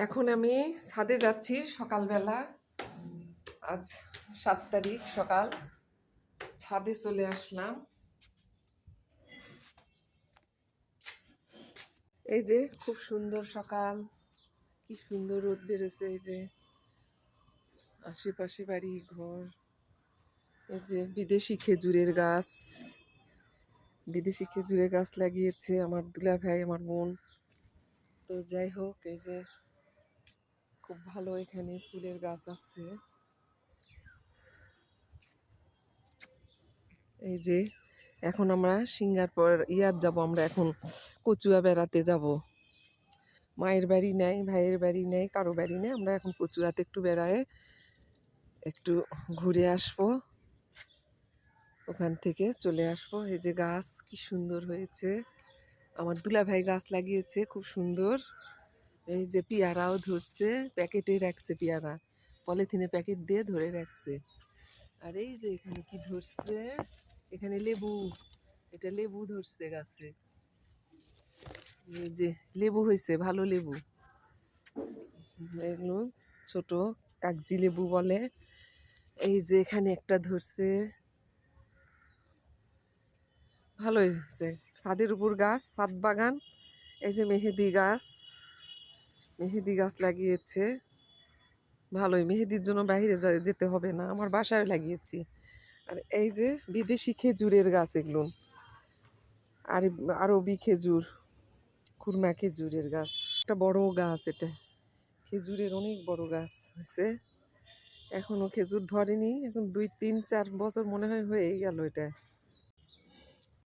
এখন আমি ছাদে যাচ্ছি সকালবেলা। আজ 7 তারিখ সকাল। ছাদে চলে আসলাম। এই যে খুব সুন্দর সকাল, কি সুন্দর রোদ বেরোছে। এই যে আশেপাশে বাড়ি ঘর, এই যে বিদেশি খেজুরের গাছ লাগিয়েছে আমার দুলা ভাই, আমার বোন। তো যাই হোক, এই যে খুব ভালো এখানে ফুলের গাছ আছে। এই যে এখন আমরা সিঙ্গার পর যাব, আমরা এখন কচুয়া বেড়াতে যাব। মায়ের বাড়ি নেই, ভাইয়ের বাড়ি নেই, কারো বাড়ি নেই। আমরা এখন কচুয়াতে একটু বেড়ায় একটু ঘুরে আসবো, ওখান থেকে চলে আসবো। এই যে গাছ কি সুন্দর হয়েছে, আমার দুলা ভাই গাছ লাগিয়েছে খুব সুন্দর। এই যে পেয়ারাও ধরছে, প্যাকেটে রাখছে পেয়ারা, পলিথিনে প্যাকেট দিয়ে ধরে রাখছে। আর এই যে এখানে কি ধরছে, এখানে লেবু, এটা লেবু ধরছে গাছে। এই যে লেবু হয়েছে, ভালো লেবু। এগুলো ছোট কাগজি লেবু বলে। এই যে এখানে একটা ধরছে, ভালোই হয়েছে। ছাদের উপর গাছ, ছাদ বাগান। এই যে মেহেদি গাছ লাগিয়েছে, ভালোই। মেহেদির জন্য বাইরে যেতে হবে না, আমার বাসায় লাগিয়েছি। আর এই যে বিদেশি খেজুরের গাছ, এগুলো আর আরবি খেজুর, খুরমা খেজুরের গাছ। একটা বড় গাছ, এটা খেজুরের অনেক বড় গাছ হয়েছে। এখনো খেজুর ধরেনি, এখন 2, 3, 4 বছর মনে হয় হয়ে গেল এটা।